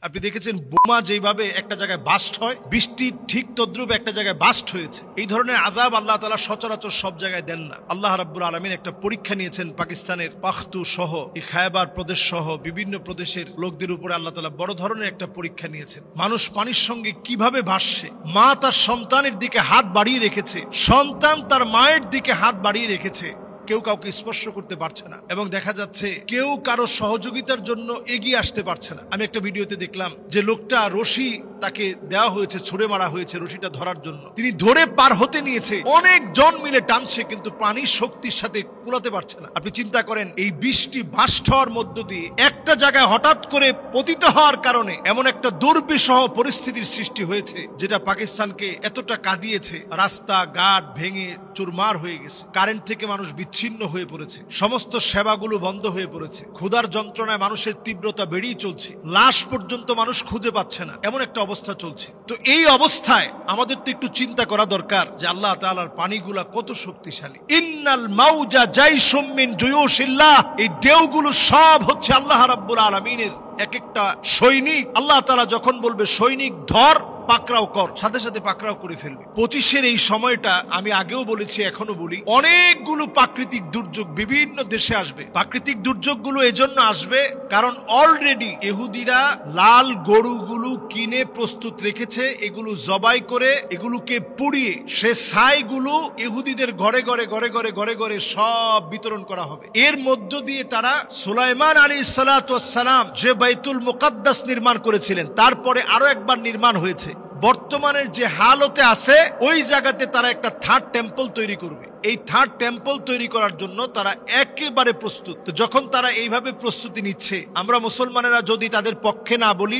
আপনি দেখেছেন বোমা যেভাবে একটা জায়গায় বাস্ট হয়, বৃষ্টি ঠিক তদ্রুপ একটা জায়গায় বাস্ট হয়েছে। এই ধরনের আযাব আল্লাহ তাআলা সচরাচর সব জায়গায় দেন না। আল্লাহ রাব্বুল আলামিন একটা পরীক্ষা নিয়েছেন পাকিস্তানের পাখতু সহ এই খায়বার প্রদেশ সহ বিভিন্ন প্রদেশের লোকদের উপরে আল্লাহ তাআলা বড় ধরনের একটা পরীক্ষা নিয়েছেন। মানুষ পানির সঙ্গে কিভাবে ভাসছে, মা তার সন্তানের দিকে হাত বাড়িয়ে রেখেছে, সন্তান তার মায়ের দিকে হাত বাড়িয়ে রেখেছে, কেউ কাউকে স্পর্শ করতে পারছে না এবং দেখা যাচ্ছে কেউ কারো সহযোগিতার জন্য এগিয়ে আসতে পারছে না। আমি একটা ভিডিওতে দেখলাম যে লোকটা রশি তাকে দেওয়া হয়েছে, ছুঁড়ে মারা হয়েছে রশিটা ধরার জন্য, তিনি ধরে পার হতে নিয়েছে, অনেক জন মিলে টানছে কিন্তু পানির শক্তির সাথে কুলাতে পারছে না। আপনি চিন্তা করেন এই বৃষ্টি বাস্ট হওয়ার মধ্য দিয়ে একটা জায়গায় হঠাৎ করে পতিত হওয়ার কারণে এমন একটা দুর্বিষহ পরিস্থিতির সৃষ্টি হয়েছে যেটা পাকিস্তানকে এতটা কাঁদিয়েছে। রাস্তা ঘাট ভেঙে চুরমার হয়ে গেছে, কারেন্ট থেকে মানুষ বিচ্ছিন্ন হয়ে পড়েছে, সমস্ত সেবাগুলো বন্ধ হয়ে পড়েছে, ক্ষুধার যন্ত্রণায় মানুষের তীব্রতা বেড়েই চলছে, লাশ পর্যন্ত মানুষ খুঁজে পাচ্ছে না, এমন একটা অবস্থা চলছে। তো এই অবস্থায় আমাদের তো একটু চিন্তা করা দরকার যে আল্লাহ তাআলার পানিগুলা কত শক্তিশালী। ইন্নাল মাউজা জাইশুম মিন জুয়ুশিল্লাহ, এই ঢেউগুলো সব হচ্ছে আল্লাহ রাব্বুল আলামিনের এক একটা সৈনিক। আল্লাহ তাআলা যখন বলবে সৈনিক ধর, পাকড়াও কর, সাথে সাথে পাকড়াও করে ফেলবে। 25-এর এই সময়টা আমি আগেও বলেছি, এখনো বলি, অনেকগুলো প্রাকৃতিক দুর্যোগ বিভিন্ন দেশে আসবে। প্রাকৃতিক দুর্যোগগুলো এজন্য আসবে কারণ অলরেডি ইহুদিরা লাল গরুগুলো কিনে প্রস্তুত রেখেছে, এগুলো জবাই করে এগুলোকে পুড়িয়ে সে ছাইগুলো ইহুদিদের ঘরে ঘরে ঘরে ঘরে ঘরে ঘরে সব বিতরণ করা হবে। এর মধ্য দিয়ে তারা সুলাইমান আলাইহিস সালাতু ওয়াস সালাম যে বাইতুল মুকাদ্দাস নির্মাণ করেছিলেন, তারপরে আরো একবার নির্মাণ হয়েছে, বর্তমানের যে হালতে আছে ওই জায়গাতে তারা একটা থার্ড টেম্পল তৈরি করবে। এই থার্ড টেম্পল তৈরি করার জন্য তারা একেবারে প্রস্তুত। তো যখন তারা এইভাবে প্রস্তুতি নিচ্ছে, আমরা মুসলমানেরা যদি তাদের পক্ষে না বলি,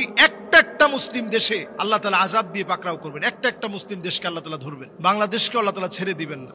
একটা মুসলিম দেশে আল্লাহ তাআলা আযাব দিয়ে পাকড়াও করবেন, একটা মুসলিম দেশকে আল্লাহ তাআলা ধরবেন, বাংলাদেশকে আল্লাহ তাআলা ছেড়ে দিবেন না।